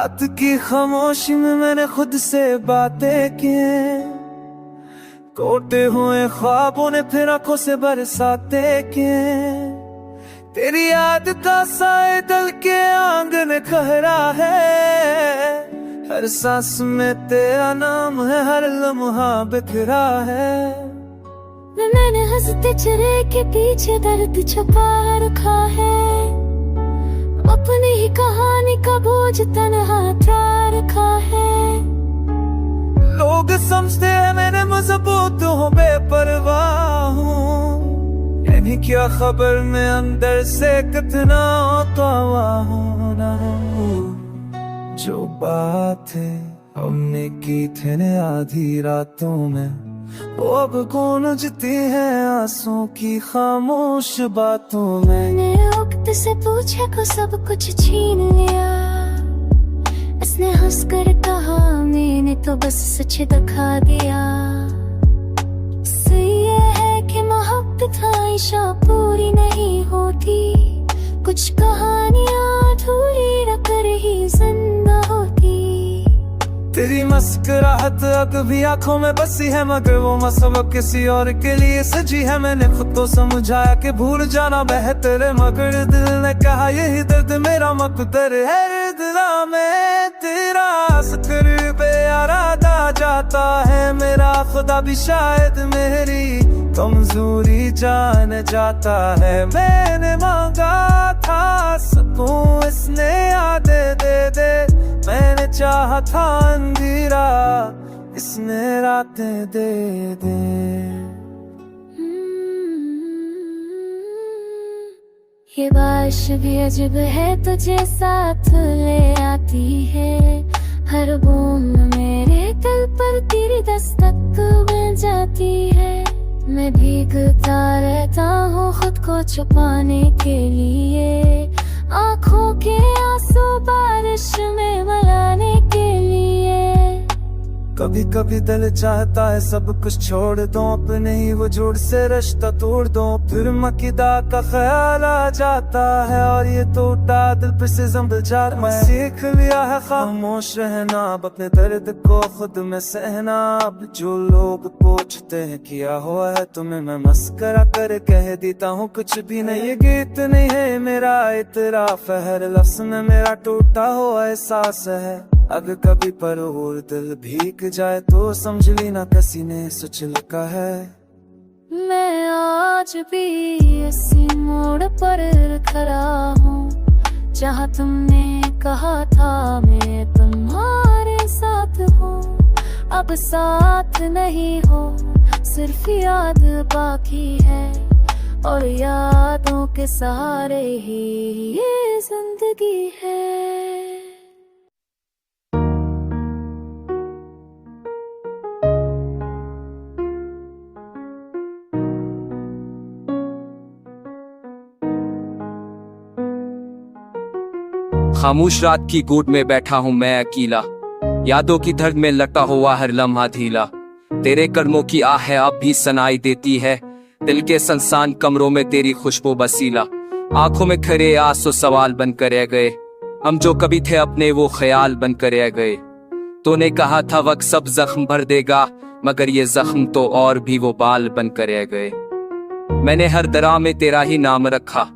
रात की खामोशी में मैंने खुद से बातें की, टूटे हुए ख्वाबों ने फिर आंखों से बरसाते किए। तेरी याद का साए दिल के आंगन कहरा है, हर सांस में तेरा नाम है, हर लम्हा बिखरा है। मैंने हंसते चेहरे के पीछे दर्द छुपा रखा है, अपनी ही कहानी का बोझ तन्हा उठा रखा है। लोग समझते हैं मैंने मजबूत हूँ, बेपरवाह हूँ, यानी क्या खबर मैं अंदर से कितना तवाह हूँ। जो बातें हमने की थे न आधी रातों में, वो अब गूंजती है आंसू की खामोश बातों में। मैंने वक्त से पूछा को सब कुछ छीन लिया, इसने हंसकर कहा मैंने तो बस सच दिखा दिया। सही ये है कि मोहब्बत हमेशा पूरी नहीं होती, कुछ कहानियां अधूरी रखकर ही जिंदा होती। तेरी मुस्कुराहट अब भी आंखों में बसी है, मगर वो मसला किसी और के लिए सजी है। मैंने खुद को समझाया कि भूल जाना बेहतर है, मगर दिल ने कहा यही दर्द मेरा मकदर है। दिला में तेरा जिक्र बेआरादा जाता है, मेरा खुदा भी शायद मेरी कमजोरी जान जाता है। मैंने मांगा था सुकून, इसने यादें दे दे, मैंने चाहा था अंधेरा, इसने रातें दे दे। ये बारिश भी अजीब है, तुझे साथ ले आती है, हर बूंद मेरे दिल पर तेरी दस्तक बन जाती है। मैं भीगता रहता हूँ खुद को छुपाने के लिए, आँखों के आंसू बारिश में मिलाने के लिए। कभी कभी दिल चाहता है सब कुछ छोड़ दो, अपने ही वजूद से रिश्ता तोड़ दो, फिर मकीदा का ख्याल आ जाता है और ये टूटा दिल फिर से जंबल जाता है। मैं सीख लिया है खामोश रहना, अब अपने दर्द को खुद में सहना। अब जो लोग पूछते हैं किया हुआ है तुम्हें, मैं मस्करा कर कह देता हूँ कुछ भी नहीं। ये गीत नहीं है मेरा इतराफ है, हर लफ्ज़ में मेरा टूटा हुआ एहसास है। अगर कभी पर और दिल भीग जाए तो समझ लेना किसी ने सोच लिखा है। मैं आज भी इसी मोड़ पर खड़ा हूँ, जहाँ तुमने कहा था मैं तुम्हारे साथ हूँ। अब साथ नहीं हो, सिर्फ याद बाकी है, और यादों के सहारे ही ये जिंदगी है। खामोश रात की गोद में बैठा हूँ मैं अकेला, यादों की दर्द में लटा हुआ हर लम्हा ढीला। तेरे कर्मों की आह है अब भी सुनाई देती है, दिल के संसान कमरों में तेरी खुशबू बसीला। आंखों में खड़े आंसू सवाल बनकर रह गए, हम जो कभी थे अपने वो ख्याल बनकर रह गए। तूने कहा था वक्त सब जख्म भर देगा, मगर ये जख्म तो और भी वो बाल बनकर रह गए। मैंने हर दरा में तेरा ही नाम रखा,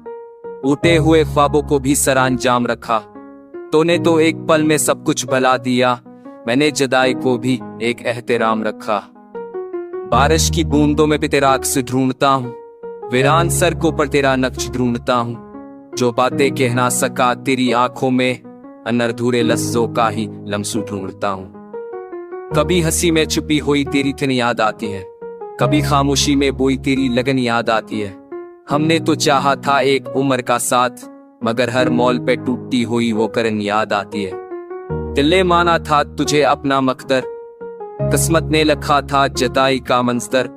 टूटे हुए ख्वाबों को भी सरांजाम रखा। तूने तो एक पल में सब कुछ भुला दिया, मैंने जुदाई को भी एक एहतराम रखा। बारिश की बूंदों में भी तेरा अक्स ढूंढता हूँ, वीरान सड़कों पर तेरा नक्श ढूंढता हूँ। जो बातें कह ना सका तेरी आंखों में, अनअधूरे लफ्जों का ही लम्सू ढूंढता हूँ। कभी हंसी में छुपी हुई तेरी थन याद आती है, कभी खामोशी में बोई तेरी लगन याद आती है। हमने तो चाहा था एक उम्र का साथ, मगर हर मौल पे टूटी हुई वो करन याद आती है। दिल ने माना था तुझे अपना मकदर, किस्मत ने लिखा था जुदाई का मंजर।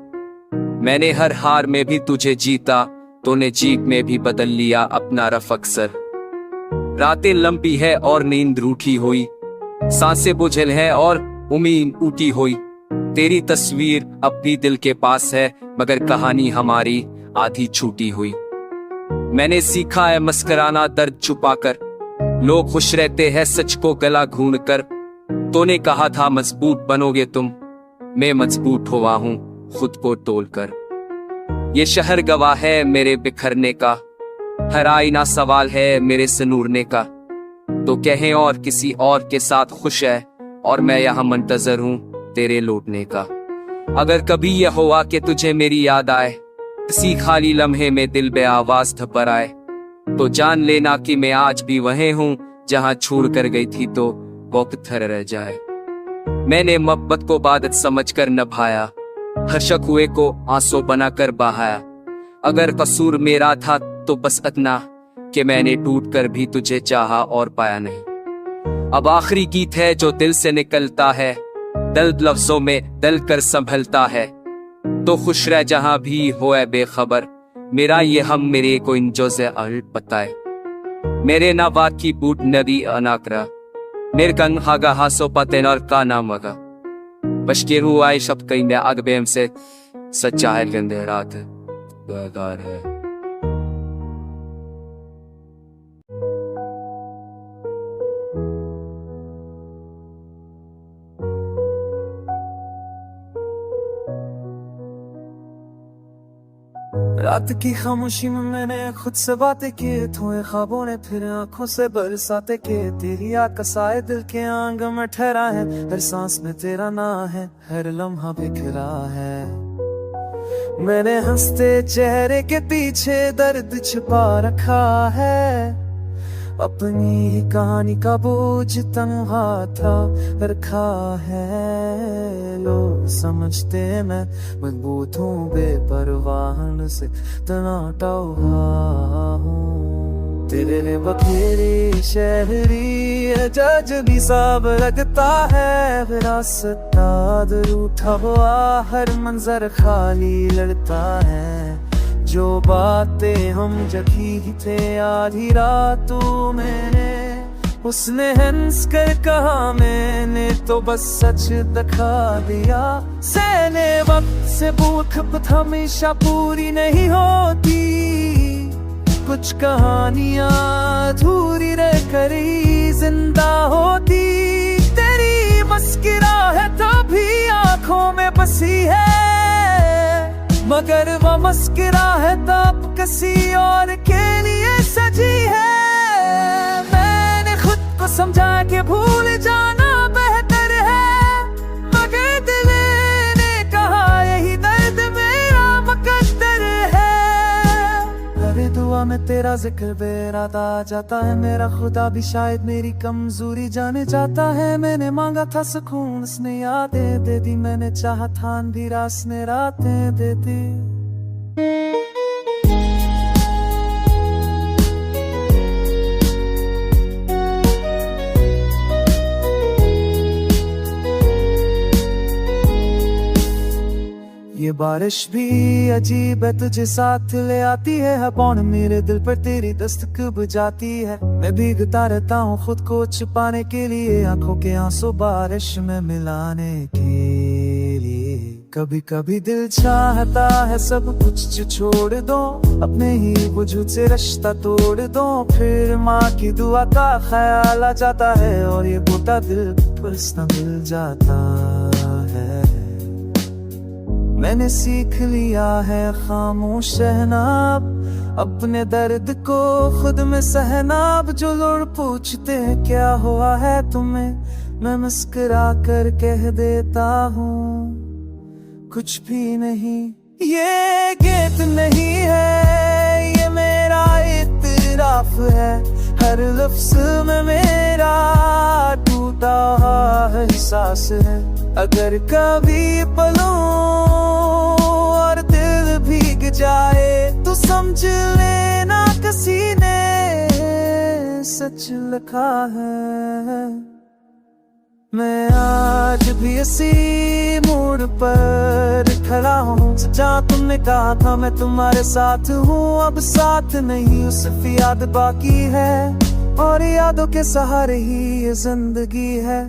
मैंने हर हार में भी तुझे जीता, तूने जीत में भी बदल लिया अपना रफ अक्सर। रातें लंबी है और नींद रूठी हुई, सांसें बुझल है और उम्मीद टूटी हुई। तेरी तस्वीर अब भी दिल के पास है, मगर कहानी हमारी आधी छूटी हुई। मैंने सीखा है मुस्कुराना दर्द छुपाकर, लोग खुश रहते हैं सच को गला घूंड कर। तूने कहा था मजबूत बनोगे तुम, मैं मजबूत हुआ हूँ खुद को तोड़ कर। ये शहर गवाह है मेरे बिखरने का, हर आईना सवाल है मेरे से नूरने का। तो कहें और किसी और के साथ खुश है, और मैं यहाँ मुंतजर हूँ तेरे लौटने का। अगर कभी यह हुआ कि तुझे मेरी याद आए, किसी खाली लम्हे में दिल बे आवाज थपर आए, तो जान लेना कि मैं आज भी वहीं हूँ जहाँ छोड़ कर गई थी तो वक्त थर रह जाए। मैंने मोहब्बत को इबादत समझकर निभाया, हर शक़्वे को आंसू बनाकर बहाया। अगर कसूर मेरा था तो बस इतना कि मैंने टूट कर भी तुझे चाहा और पाया नहीं। अब आखिरी गीत है जो दिल से निकलता है, दर्द लफ्जों में दल कर संभलता है। तो खुश रह जहां भी होए बेखबर, मेरा ये हम मेरे को इंजोज़े अर्ल बताए। मेरे नावा की बूट नदी अनाकरा, मेरे कंग हागा हासो पतेन और का नाम मगा। बशकेरू आए शब्द कई ने अगबेम से सच्चा है गंदे रात है। रात की खामोशी में मैंने खुद से बातें की, थोड़े ख्वाबों ने फिर आंखों से बरसाते के। तेरी आकसाए दिल के आंग में ठहरा है, हर सांस में तेरा नाम है, हर लम्हा बिखरा है। मैंने हंसते चेहरे के पीछे दर्द छिपा रखा है, अपनी ही कहानी का बोझ तन्हा था रखा है। लोग समझते मैं मजबूत हूँ, बेपरवाह से तनाटा हुआ हूँ। तेरे बखेरी शहरी जजबी सब लगता है, विरासत रूठा हुआ हर मंजर खाली लगता है। जो बातें हम जगी थे आधी रातों में, उसने हंस कर कहा मैंने तो बस सच दिखा दिया। सहने वक्त से भूख हमेशा पूरी नहीं होती, कुछ कहानियां अधूरी रह कर ही जिंदा होती। तेरी मुस्कुराहट तभी आंखों में बसी है, मगर वो मुस्कुराहट अब किसी और के लिए सजी है। मैंने खुद को समझा कि भूल जाना बेहतर है, मगर दिल ने कहा यही दर्द मेरा मुकद्दर है। हर दुआ में तेरा जिक्र बेरात आ जाता है, मेरा खुदा भी शायद मेरी कमजोरी जाने जाता है। मैंने मांगा था सुकून, उसने यादें दे दी, मैंने चाहा था अंधेरा, उसने रातें दे दी। ये बारिश भी अजीब है, तुझे साथ ले आती है पौन मेरे दिल पर तेरी दस्तक बुझाती है। मैं भीगता रहता हूँ खुद को छुपाने के लिए, आंखों के आंसू बारिश में मिलाने के लिए। कभी कभी दिल चाहता है सब कुछ छोड़ दो, अपने ही वजूद से रिश्ता तोड़ दो। फिर माँ की दुआ का ख्याल आ जाता है, और ये बूटा दिल पर मिल जाता है। मैंने सीख लिया है खामोश रहना, अपने दर्द को खुद में सहना। अब जो लोग पूछते हैं क्या हुआ है तुम्हें, मैं मुस्कुरा कर कह देता हूँ कुछ भी नहीं। ये गीत नहीं है, ये मेरा इत्तराफ है, हर लफ्ज में मेरा टूटा एहसास है। अगर कभी पलूं और दिल भीग जाए तो समझ लेना किसी ने सच लिखा है। मैं आज भी इसी मोड़ पर खड़ा हूँ, जहाँ तुमने कहा था मैं तुम्हारे साथ हूँ। अब साथ नहीं, सिर्फ याद बाकी है, और यादों के सहारे ही ये जिंदगी है।